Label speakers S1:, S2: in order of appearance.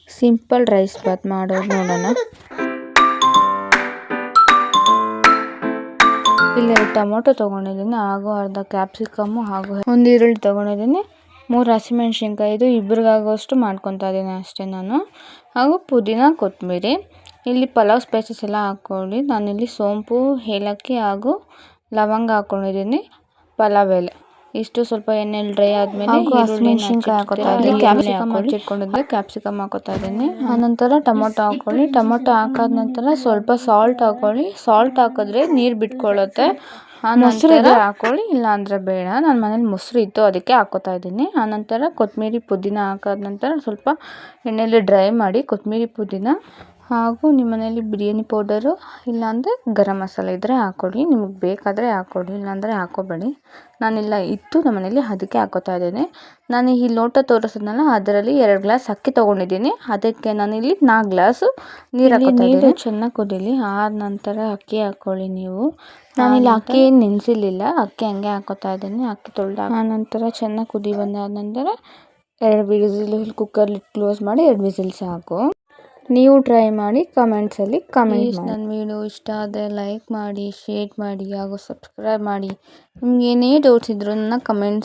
S1: Simple rice Baat ಮಾಡೋದು ನೋಡೋಣ. ಇಲ್ಲಿ 2 ಟೊಮೊಟೊ ತೊಗೊಂಡಿದ್ದೀನಿ, ಹಾಗೂ ಅರ್ಧ ಕ್ಯಾಪ್ಸಿಕಮ್ಮು, ಹಾಗೂ 1 ಈರುಳ್ಳಿ ತೊಗೊಂಡಿದ್ದೀನಿ, 3 ಹಸಿಮೆಣ್ಸಿನ್ಕಾಯಿ. ಇದು ಇಬ್ಬರಿಗಾಗುವಷ್ಟು ಮಾಡ್ಕೊತಾ ಇದ್ದೀನಿ ಅಷ್ಟೇ ನಾನು. ಹಾಗೂ ಪುದೀನ, ಕೊತ್ತಂಬರಿ. ಇಲ್ಲಿ ಪಲಾವ್ ಸ್ಪೈಸಸ್ ಎಲ್ಲ ಹಾಕ್ಕೊಳ್ಳಿ. ನಾನಿಲ್ಲಿ ಸೋಂಪು, ಏಲಕ್ಕಿ ಹಾಗೂ ಲವಂಗ ಹಾಕ್ಕೊಂಡಿದ್ದೀನಿ, ಪಲಾವ್ ಎಲೆ. ಇಷ್ಟು ಸ್ವಲ್ಪ ಎಣ್ಣೆಲಿ ಡ್ರೈ ಆದಮೇಲೆ ಹಸಿಮೆಣ್ಸಿನ್ಕಾಯಿ ಹಾಕೋತಾ ಇದ್ದೀನಿ, ಕ್ಯಾಪ್ಸಿಕಮ್ ಹಚ್ಚಿಟ್ಕೊಂಡಿದ್ದೆ ಕ್ಯಾಪ್ಸಿಕಮ್ ಹಾಕೋತಾ ಇದ್ದೀನಿ. ಆನಂತರ ಟೊಮೊಟೊ ಹಾಕ್ಕೊಳ್ಳಿ. ಟೊಮೊಟೊ ಹಾಕಾದ ನಂತರ ಸ್ವಲ್ಪ ಸಾಲ್ಟ್ ಹಾಕ್ಕೊಳ್ಳಿ. ಸಾಲ್ಟ್ ಹಾಕಿದ್ರೆ ನೀರು ಬಿಟ್ಕೊಳ್ಳುತ್ತೆ. ಮೊಸರು ಇದ್ರೆ ಹಾಕ್ಕೊಳ್ಳಿ, ಇಲ್ಲ ಅಂದರೆ ಬೇಡ. ನನ್ನ ಮನೇಲಿ ಮೊಸರು ಇತ್ತು, ಅದಕ್ಕೆ ಹಾಕೋತಾ ಇದ್ದೀನಿ. ಆನಂತರ ಕೊತ್ತಂಬರಿ, ಪುದೀನ ಹಾಕಾದ ನಂತರ ಸ್ವಲ್ಪ ಎಣ್ಣೆಲಿ ಡ್ರೈ ಮಾಡಿ ಕೊತ್ತಂಬರಿ, ಪುದೀನ, ಹಾಗೂ ನಿಮ್ಮ ಮನೇಲಿ ಬಿರಿಯಾನಿ ಪೌಡರು ಇಲ್ಲಾಂದರೆ ಗರಂ ಮಸಾಲೆ ಇದ್ದರೆ ಹಾಕ್ಕೊಳ್ಳಿ. ನಿಮಗೆ ಬೇಕಾದರೆ ಹಾಕ್ಕೊಳ್ಳಿ, ಇಲ್ಲಾಂದರೆ ಹಾಕ್ಕೋಬೇಡಿ. ನಾನಿಲ್ಲ ಇತ್ತು ನಮ್ಮ ಮನೇಲಿ, ಅದಕ್ಕೆ ಹಾಕೋತಾ ಇದ್ದೀನಿ. ನಾನು ಈ ಲೋಟ ತೋರಿಸಿದ್ನಲ್ಲ, ಅದರಲ್ಲಿ 2 ಗ್ಲಾಸ್ ಅಕ್ಕಿ ತೊಗೊಂಡಿದ್ದೀನಿ. ಅದಕ್ಕೆ ನಾನಿಲ್ಲಿ 4 ಗ್ಲಾಸು ನೀರು ಹಾಕೋತಾ ಇದ್ದೀನಿ. ಚೆನ್ನಾಗಿ ಕುದೀಲಿ. ಆದ ನಂತರ ಅಕ್ಕಿ ಹಾಕ್ಕೊಳ್ಳಿ ನೀವು. ನಾನಿಲ್ಲಿ ಅಕ್ಕಿ ನೆನೆಸಿರಲಿಲ್ಲ, ಅಕ್ಕಿ ಹಂಗೆ ಹಾಕೋತಾ ಇದ್ದೀನಿ. ಅಕ್ಕಿ ತೊಳೆದು ಆನಂತರ ಚೆನ್ನಾಗಿ ಕುದಿ ಬಂದಾದ ನಂತರ 2 ವಿಸಿಲ್ ಕುಕ್ಕರ್ಲಿ ಕ್ಲೋಸ್ ಮಾಡಿ 2 ವಿಸಿಲ್ ಸಾಕು. ನೀವು ಟ್ರೈ ಮಾಡಿ, ಕಮೆಂಟ್ಸಲ್ಲಿ ಕಮೆಂಟ್ ಮಾಡಿ. ನನ್ನ ವಿಡಿಯೋ ಇಷ್ಟ ಆದರೆ ಲೈಕ್ ಮಾಡಿ, ಶೇರ್ ಮಾಡಿ, ಹಾಗೂ ಸಬ್ಸ್ಕ್ರೈಬ್ ಮಾಡಿ. ನಿಮ್ಗೆ ಏನೇ ಡೌಟ್ಸ್ ಇದ್ರೂ ನನ್ನ ಕಮೆಂಟ್ಸ್